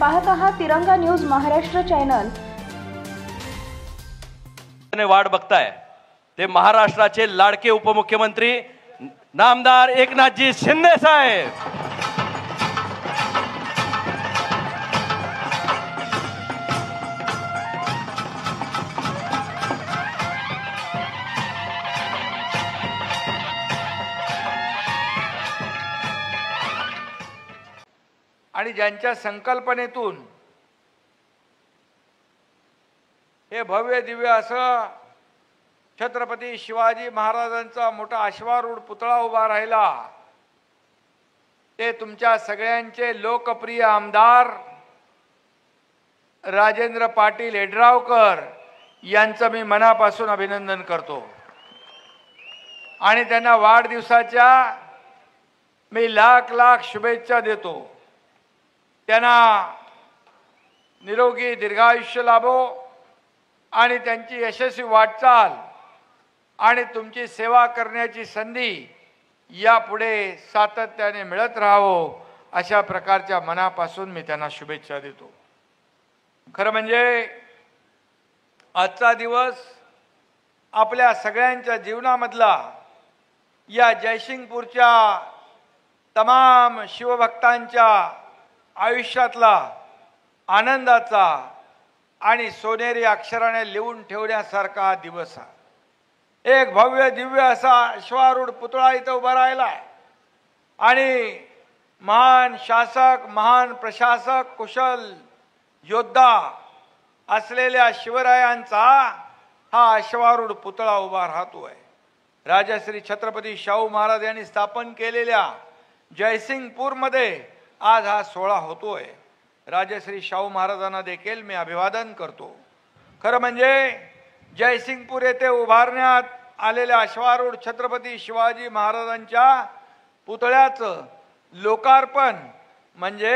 पाहत आहात तिरंगा न्यूज महाराष्ट्र चॅनल। वाट बघताय ते महाराष्ट्राचे लाडके उपमुख्यमंत्री नामदार एकनाथजी शिंदे साहेब। आणि ज्यांच्या संकल्पनेतून हे भव्य दिव्य असं छत्रपती शिवाजी महाराजांचा मोठा अश्वारूढ पुतळा उभा राहिला, ते तुमच्या सगळ्यांचे लोकप्रिय आमदार राजेंद्र पाटील यड्रावकर यांचं मी मनापासून अभिनंदन करतो आणि त्यांना वाढदिवसाच्या मी लाख लाख शुभेच्छा देतो। त्यांना निरोगी दीर्घायुष्य लाभो आणि त्यांची यशस्वी वाटचाल आणि तुमची सेवा करण्याची संधी यापुढे सातत्याने मिळत राहावो अशा प्रकारच्या मनापासून मी त्यांना शुभेच्छा देतो। खरं म्हणजे आजचा दिवस आपल्या सगळ्यांच्या जीवनामधला या जयसिंगपूरच्या तमाम शिवभक्तांच्या आयुष्यातला आनंदाचा आणि सोनेरी अक्षराने लिहून ठेवण्यासारखा दिवस आहे। एक भव्य दिव्य असा अश्वारूढ पुतळा इथं उभा राहिला आहे आणि महान शासक, महान प्रशासक, कुशल योद्धा असलेल्या शिवरायांचा हा अश्वारूढ पुतळा उभा राहतोय। राजश्री छत्रपती शाहू महाराज यांनी स्थापन केलेल्या जयसिंगपूरमध्ये आज हा सोहळा होतोय। राजश्री शाहू महाराजांना देखील मी अभिवादन करतो। खरं म्हणजे जयसिंगपूर येथे उभारण्यात आलेल्या अश्वारूढ छत्रपती शिवाजी महाराजांच्या पुतळ्याचं लोकार्पण म्हणजे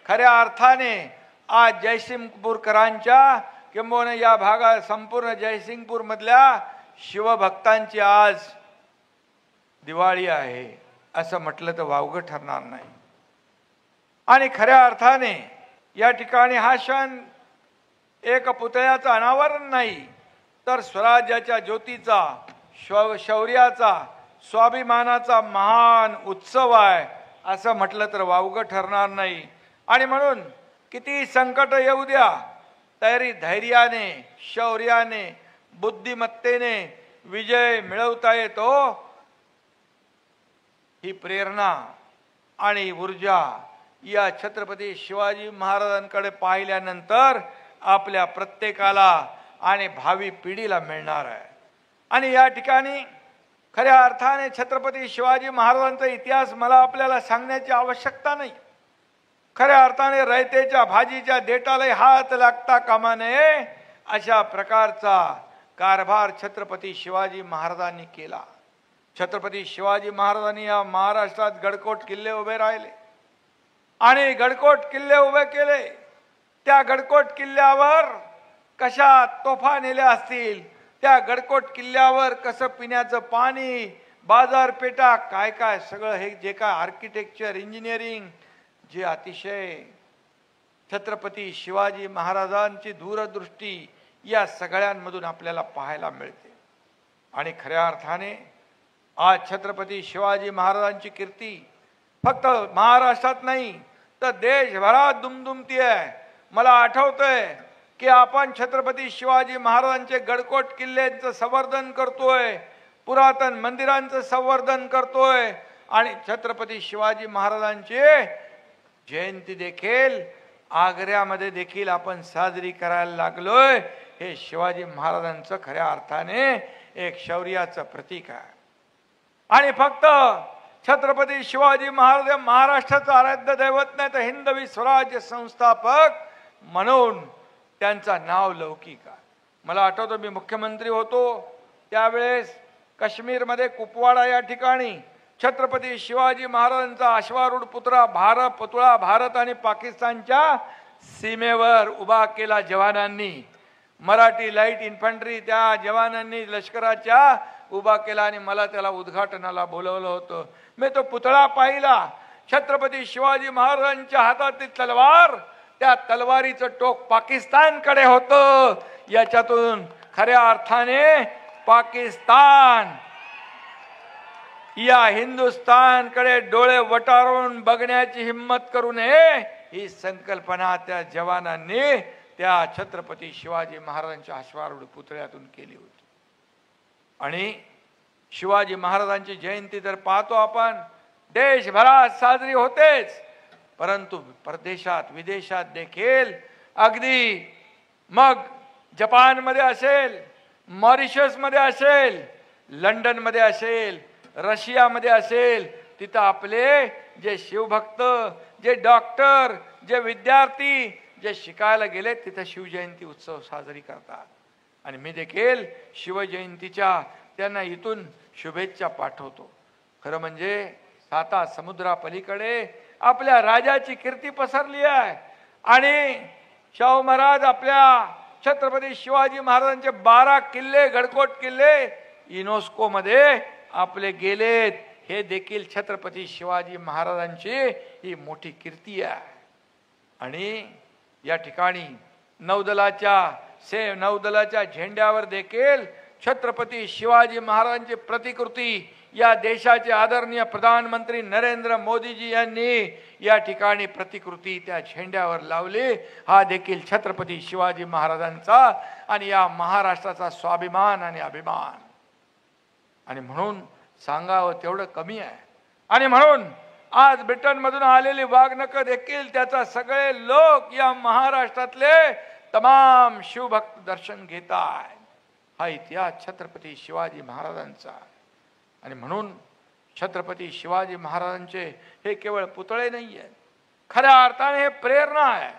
खऱ्या अर्थाने आज जयसिंगपूरकरांच्या किंबहुना या भागात संपूर्ण जयसिंगपूर मधल्या शिवभक्तांची आज दिवाळी आहे असं म्हटलं तर वावगं ठरणार नाही। आणि खऱ्या अर्थाने या ठिकाणी हा क्षण एक पुतळ्याचं अनावरण नाही तर स्वराज्याच्या ज्योतीचा, शौर्याचा, स्वाभिमानाचा महान उत्सव आहे असं म्हटलं तर वावगं ठरणार नाही। आणि म्हणून किती संकट येऊ द्या तरी धैर्याने, शौर्याने, बुद्धिमत्तेने विजय मिळवता येतो ही प्रेरणा आणि ऊर्जा या छत्रपती शिवाजी महाराजांकडे पाहिल्यानंतर आपल्या प्रत्येकाला आणि भावी पिढीला मिळणार आहे। आणि या ठिकाणी खऱ्या अर्थाने छत्रपती शिवाजी महाराजांचा इतिहास मला आपल्याला सांगण्याची आवश्यकता नाही। खऱ्या अर्थाने रयतेच्या भाजीच्या देठाला हात लागता कामा नये अशा प्रकारचा कारभार छत्रपती शिवाजी महाराजांनी केला। छत्रपती शिवाजी महाराजांनी या महाराष्ट्रात गडकोट किल्ले उभे राहिले आणि गडकोट किल्ले उभे केले। त्या गडकोट किल्ल्यावर कशा तोफा नेल्या असतील, त्या गडकोट किल्ल्यावर कसं पिण्याचं पाणी, बाजारपेठा, काय काय सगळं हे जे काय आर्किटेक्चर, इंजिनिअरिंग जे अतिशय छत्रपती शिवाजी महाराजांची दूरदृष्टी या सगळ्यांमधून आपल्याला पाहायला मिळते। आणि खऱ्या अर्थाने आज छत्रपती शिवाजी महाराजांची कीर्ती फक्त महाराष्ट्रात नाही तर देशभरात दुमदुमती आहे। मला आठवतंय की आपण छत्रपती शिवाजी महाराजांचे गडकोट किल्ल्यांचं संवर्धन करतोय, पुरातन मंदिरांचं संवर्धन करतोय आणि छत्रपती शिवाजी महाराजांची जयंती देखील आग्र्यामध्ये देखील आपण साजरी करायला लागलोय। हे शिवाजी महाराजांचं खऱ्या अर्थाने एक शौर्याचं प्रतीक आहे। आणि फक्त छत्रपती शिवाजी महाराज महाराष्ट्राचं आराध्य दैवत नाही तर हिंदवी स्वराज्य संस्थापक म्हणून त्यांचं नाव लौकिक आहे। मला आठवतं मी मुख्यमंत्री होतो त्यावेळेस काश्मीरमध्ये कुपवाडा या ठिकाणी छत्रपती शिवाजी महाराजांचा अश्वारूढ पुतळा भारत आणि पाकिस्तानच्या सीमेवर उभा केला जवानांनी। मराठी लाईट इन्फंट्री त्या जवानांनी लष्कराच्या उभा केला आणि मला त्याला उद्घाटनाला बोलवलं होतं। मी तो पुतळा पाहिला। छत्रपती शिवाजी महाराजांच्या हातातील तलवार त्या तलवारीचं टोक पाकिस्तानकडे होतं. याच्यातून खऱ्या अर्थाने पाकिस्तान या हिंदुस्थानकडे डोळे वटारून बघण्याची हिम्मत करू नये, ही संकल्पना त्या जवानांनी त्या छत्रपती शिवाजी महाराजांच्या अश्वारूढ पुतळ्यातून केली होती. आणि शिवाजी महाराजांची जयंती तर पाहतो आपण देशभरात साजरी होतेच, परंतु परदेशात विदेशात देखील, अगदी मग जपानमध्ये असेल, मॉरिशसमध्ये असेल, लंडनमध्ये असेल, रशियामध्ये असेल, तिथं आपले जे शिवभक्त, जे डॉक्टर, जे विद्यार्थी जे शिकायला गेले तिथं शिवजयंती उत्सव साजरी करतात. आणि मी देखील शिवजयंतीच्या त्यांना इथून शुभेच्छा पाठवतो. खरं म्हणजे 7 समुद्रापलीकडे आपल्या राजाची कीर्ती पसरली आहे. आणि शाहू महाराज आपल्या छत्रपती शिवाजी महाराजांचे 12 किल्ले, गडकोट किल्ले युनेस्को मध्ये आपले गेलेत. हे देखील छत्रपती शिवाजी महाराजांची ही मोठी कीर्ती आहे. आणि या ठिकाणी नौदलाच्या झेंड्यावर देखील छत्रपती शिवाजी महाराजांची प्रतिकृती या देशाचे आदरणीय प्रधानमंत्री नरेंद्र मोदीजी यांनी या ठिकाणी प्रतिकृती त्या झेंड्यावर लावली. हा देखील छत्रपती शिवाजी महाराजांचा आणि या महाराष्ट्राचा स्वाभिमान आणि अभिमान. आणि म्हणून सांगावं तेवढं कमी आहे. आणि म्हणून आज ब्रिटनमधून आलेली वाघनख देखील त्याचा सगळे लोक या महाराष्ट्रातले तमाम शिवभक्त दर्शन घेतात. हा इतिहास छत्रपती शिवाजी महाराजांचा. आणि म्हणून छत्रपती शिवाजी महाराजांचे हे केवळ पुतळे नाही आहेत, खऱ्या अर्थाने हे प्रेरणा आहे,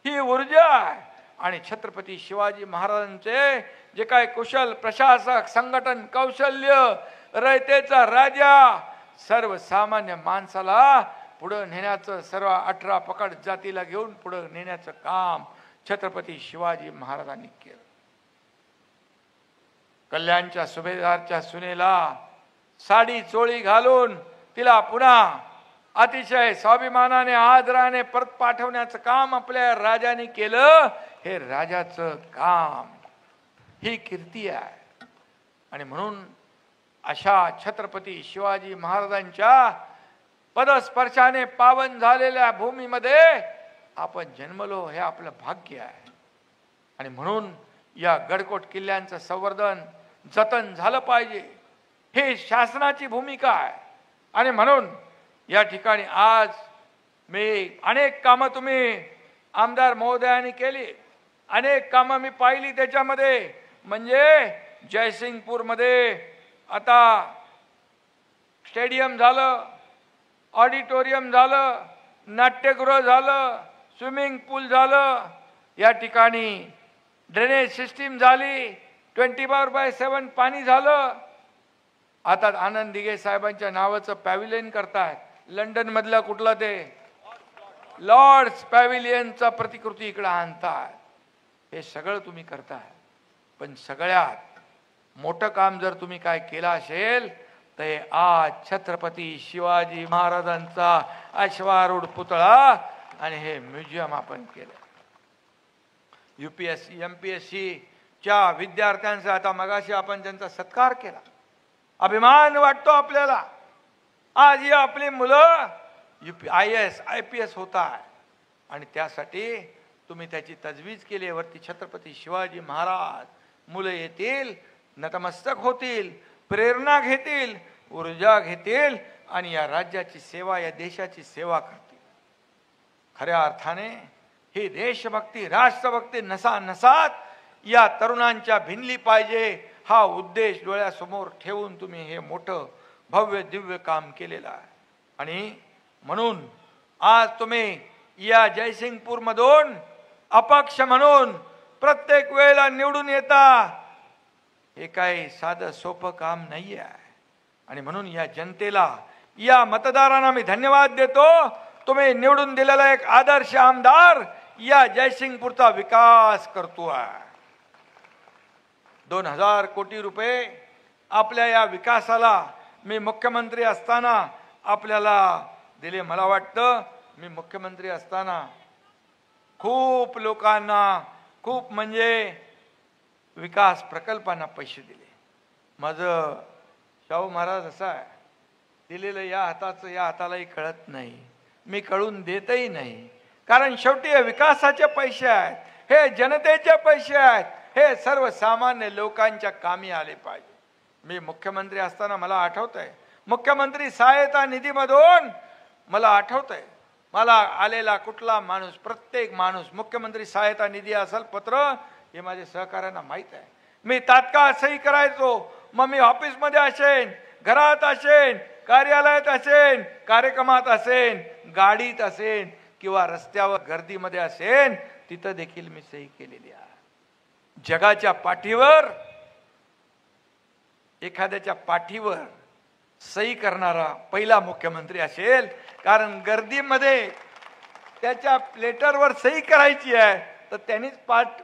ही ऊर्जा आहे. आणि छत्रपती शिवाजी महाराजांचे जे काय कुशल प्रशासक, संघटन कौशल्य, रयतेचा राजा, सर्वसामान्य माणसाला पुढे नेण्याचं, सर्व 18 पकड जातीला घेऊन पुढे नेण्याचं काम छत्रपती शिवाजी महाराजांनी केलं. कल्याणच्या सुभेदारच्या सुनेला साडी चोळी घालून तिला पुन्हा अतिशय स्वाभिमानाने आदराने परत पाठवण्याचं काम आपल्या राजाने केलं. हे राजाचं काम, ही कीर्ती आहे. आणि म्हणून अशा छत्रपती शिवाजी महाराजांच्या पदस्पर्शाने पावन झालेल्या भूमीमध्ये आपण जन्मलो, हे आपलं भाग्य आहे. आणि म्हणून या गडकोट किल्ल्यांचं संवर्धन, जतन झालं पाहिजे, हे शासनाची भूमिका आहे. आणि म्हणून या ठिकाणी आज मी अनेक कामं तुम्ही आमदार महोदयांनी केली, अनेक कामं मी पाहिली. त्याच्यामध्ये म्हणजे जयसिंगपूरमध्ये आता स्टेडियम झालं, ऑडिटोरियम झालं, नाट्यगृह झालं, स्विमिंग पूल झालं, या ठिकाणी ड्रेनेज सिस्टीम झाली, 24/7 पाणी झालं. आता आनंद दिघे साहेबांच्या नावाचं पॅव्हिलियन करतायत. लंडन मधलं कुठलं ते लॉर्ड्स पॅव्हिलियनचा प्रतिकृती इकडे आणतात. हे सगळं तुम्ही करताय. पण सगळ्यात मोठं काम जर तुम्ही काय केलं असेल तर आज छत्रपती शिवाजी महाराजांचा अश्वारूढ पुतळा आणि हे म्युझियम आपण केलं. UPSC MPSC च्या विद्यार्थ्यांचा आता मगाशी आपण त्यांचा सत्कार केला. अभिमान वाटतो आपल्याला. आज ही आपली मुलं IAS IPS होतात आणि त्यासाठी तुम्ही त्याची तजवीज केली. वरती छत्रपती शिवाजी महाराज, मुलं येतील, नतमस्तक होतील, प्रेरणा घेतील, ऊर्जा घेतील आणि या राज्याची सेवा, या देशाची सेवा करतील. खऱ्या अर्थाने ही देशभक्ती, राष्ट्रभक्ती नसानसात या तरुणांच्या भिनली पाहिजे. हा उद्देश डोळ्यासमोर ठेवून तुम्ही हे मोठं भव्य दिव्य काम केलेलं आहे. आणि म्हणून आज तुम्ही या जयसिंगपूर मधून अपक्ष म्हणून प्रत्येक वेळेला निवडून येता. हे काही साधं सोपं काम नाही आहे. आणि म्हणून या जनतेला, या मतदारांना मी धन्यवाद देतो. तुम्ही निवडून दिलेला एक आदर्श आमदार या जयसिंगपूरचा विकास करतो आहे. 2000 कोटी रुपये आपल्या या विकासाला मी मुख्यमंत्री असताना आपल्याला दिले. मला वाटतं मी मुख्यमंत्री असताना खूप लोकांना खूप म्हणजे विकास प्रकल्पांना पैसे दिले. माझं शाहू महाराज असा आहे, दिलेलं या हाताचं या हातालाही कळत नाही, मी कळून देतही नाही. कारण शेवटी हे विकासाचे पैसे आहेत, हे जनतेचे पैसे आहेत, हे सर्वसामान्य लोकांच्या कामी आले पाहिजे. मी मुख्यमंत्री असताना मला आठवतंय, मुख्यमंत्री सहायता निधीमधून मला आठवतंय, मला आलेला कुठला माणूस, प्रत्येक माणूस मुख्यमंत्री सहायता निधी असेल पत्र, हे माझ्या सहकाऱ्यांना माहीत आहे. मी तात्काळ सही करायचो. मग मी ऑफिसमध्ये असेन, घरात असेन, कार्यालयात असेन, कार्यक्रमात असेन, गाडीत असेन किंवा रस्त्यावर गर्दीमध्ये असेन, तिथं देखील मी सही केलेली आहे. जगाच्या पाठीवर, एखाद्याच्या पाठीवर सही करणारा पहिला मुख्यमंत्री असेल. कारण गर्दीमध्ये त्याच्या लेटरवर सही करायची आहे, तर त्यांनीच पाठ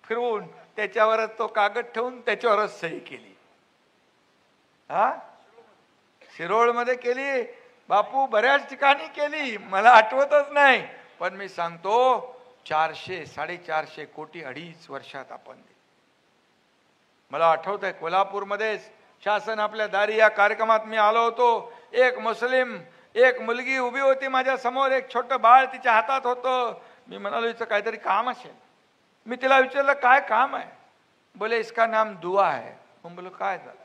फिरवून त्याच्यावरच तो कागद ठेवून त्याच्यावरच सही केली. हा, शिरोळमध्ये केली, बापू बऱ्याच ठिकाणी केली, मला आठवतच नाही. पण मी सांगतो 400-450 कोटी 2.5 वर्षात आपण दिले. मला आठवत आहे कोल्हापूरमध्ये शासन आपल्या दारी या कार्यक्रमात मी आलो होतो. एक मुस्लिम एक मुलगी उभी होती माझ्या समोर, एक छोटं बाळ तिच्या हातात होतं. मी म्हणालो हिचं काहीतरी काम असेल. मी तिला विचारलं काय काम आहे? बोले इसका नाम दुआ है. मैं बोलो काय झालं?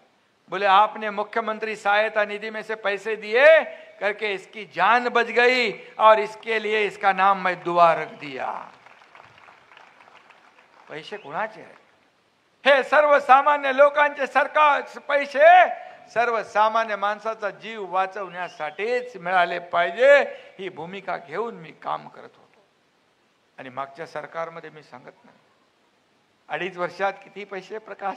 बोले आपने मुख्यमंत्री सहायता निधि में से पैसे दिए करके इसकी जान बच गई और इसके लिए इसका नाम मैं दुआ रख दिया. पैसे कोणाचे आहेत? हे सर्वसामान्य लोकांचे सरकार पैसे सर्वसामान्य माणसाचा जीव वाचवण्यासाठीच मिळाले पाहिजे, ही भूमिका घेऊन मी काम करत होतो. आणि मागच्या सरकारमध्ये मी सांगत नाही, 2.5 वर्षात किती पैसे प्रकाश?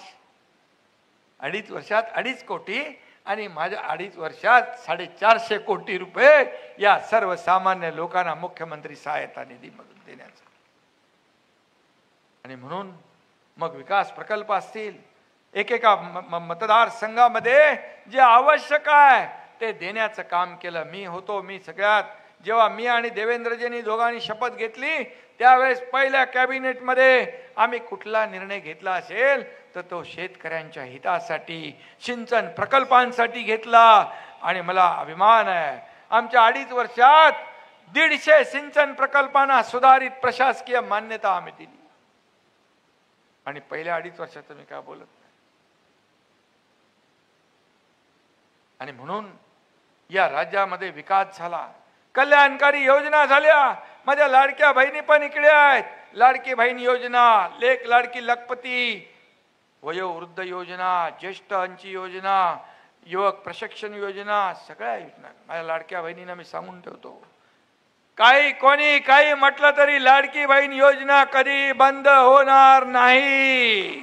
2.5 वर्षात 2.5 कोटी आणि माझ्या 2.5 वर्षात 450 कोटी रुपये या सर्वसामान्य लोकांना मुख्यमंत्री सहायता निधीमधून देण्याचा. आणि म्हणून मग विकास प्रकल्प असतील, एकेका मतदारसंघामध्ये जे आवश्यक आहे ते देण्याचं काम केलं. मी सगळ्यात जेव्हा मी आणि देवेंद्रजींनी दोघांनी शपथ घेतली त्यावेळेस पहिल्या कॅबिनेटमध्ये आम्ही कुठला निर्णय घेतला असेल तर तो शेतकऱ्यांच्या हितासाठी, सिंचन प्रकल्पांसाठी घेतला. आणि मला अभिमान आहे, आमच्या 2.5 वर्षात 150 सिंचन प्रकल्पांना सुधारित प्रशासकीय मान्यता आम्ही दिली. आणि पहिल्या 2.5 वर्षात मी काय बोलत नाही. आणि म्हणून या राज्यामध्ये विकास झाला, कल्याणकारी योजना झाल्या. माझ्या लाडक्या बहिणी पण इकडे आहेत. लाडकी बहीण योजना, लेक लाडकी लखपती, वयोवृद्ध योजना, ज्येष्ठांची योजना, युवक प्रशिक्षण योजना, सगळ्या योजना माझ्या लाडक्या बहिणींना मी सांगून ठेवतो. काही कोणी काही म्हटलं तरी लाडकी बहीण योजना कधी बंद होणार नाही.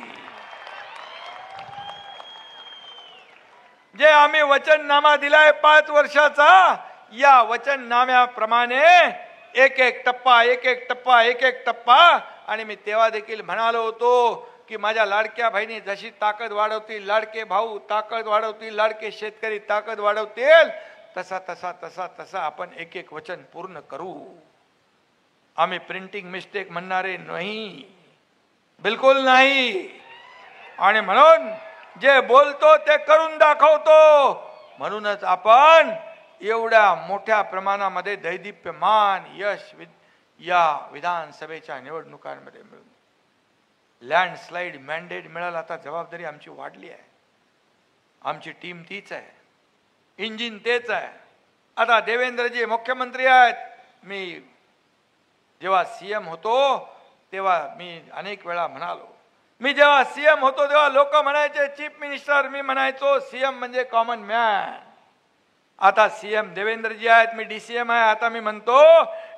जे आम्ही वचननामा दिलाय 5 वर्षाचा, या वचननाम्याप्रमाणे एक एक टप्पा. आणि मी तेव्हा देखील म्हणालो होतो की माझ्या लाडक्या बहिणी जशी ताकद वाढवतील, लाडके भाऊ ताकद वाढवतील, लाडके शेतकरी ताकद वाढवतील, तसा आपण एक एक वचन पूर्ण करू. आम्ही प्रिंटिंग मिस्टेक म्हणणारे नाही, बिलकुल नाही. आणि म्हणून जे बोलतो ते करून दाखवतो. म्हणूनच आपण एवढ्या मोठ्या प्रमाणामध्ये दैदिप्यमान यश या विधानसभेच्या निवडणुकांमध्ये मिळून लँडस्लाइड मॅन्डेट मिळाला. आता जबाबदारी आमची वाढली आहे, आमची टीम तीच आहे, इंजिन तेच आहे. आता देवेंद्रजी मुख्यमंत्री आहेत. मी जेव्हा सीएम होतो तेव्हा मी अनेक वेळा म्हणालो, मी जेव्हा सीएम होतो तेव्हा लोक म्हणायचे चीफ मिनिस्टर, मी म्हणायचो सीएम म्हणजे कॉमन मॅन. आता सीएम देवेंद्रजी आहेत, मी डीसीएम आहे. आता मी म्हणतो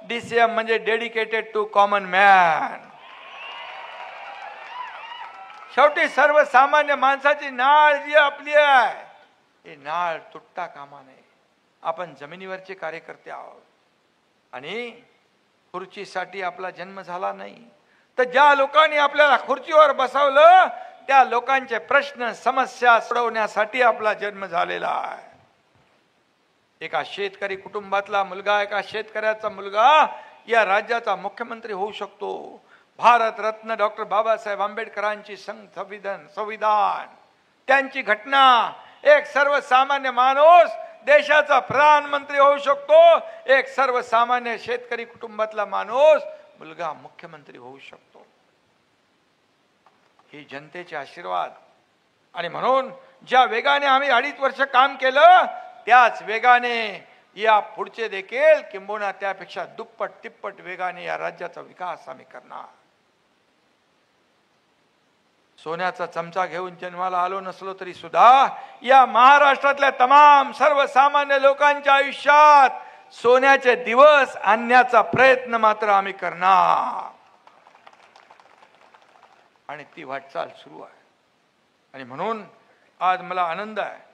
डीसीएम म्हणजे डेडिकेटेड टू कॉमन मॅन. शेवटी सर्वसामान्य माणसाची नाळ जी आपली आहे, हे नाळ तुटता कामा नये. आपण जमिनीवरचे कार्यकर्ते आहोत आणि खुर्चीसाठी आपला जन्म झाला नाही. तर ज्या लोकांनी आपल्याला खुर्चीवर बसवलं त्या लोकांचे प्रश्न समस्या सोडवण्यासाठी आपला जन्म झालेला आहे. एका शेतकरी कुटुंबातला मुलगा, एका शेतकऱ्याचा मुलगा या राज्याचा मुख्यमंत्री होऊ शकतो. भारत रत्न डॉक्टर बाबासाहेब आंबेडकरांची संविधान, त्यांची घटना, एक सर्वसामान्य माणूस देशाचा प्रधानमंत्री होऊ शकतो. एक सर्वसामान्य शेतकरी कुटुंबातला माणूस मुलगा मुख्यमंत्री होऊ शकतो. ही जनतेचे आशीर्वाद. आणि म्हणून ज्या वेगाने आम्ही 2.5 वर्ष काम केलं त्याच वेगाने या पुढचे देखील किंबहुना त्यापेक्षा दुप्पट तिप्पट वेगाने या राज्याचा विकास आम्ही करणार. सोन्याचा चमचा घेऊन जन्माला आलो नसलो तरी सुद्धा या महाराष्ट्रातल्या तमाम सर्वसामान्य लोकांच्या आयुष्यात सोन्याचे दिवस आणण्याचा प्रयत्न मात्र आम्ही करणार. आणि ती वाटचाल सुरू आहे. आणि म्हणून आज मला आनंद आहे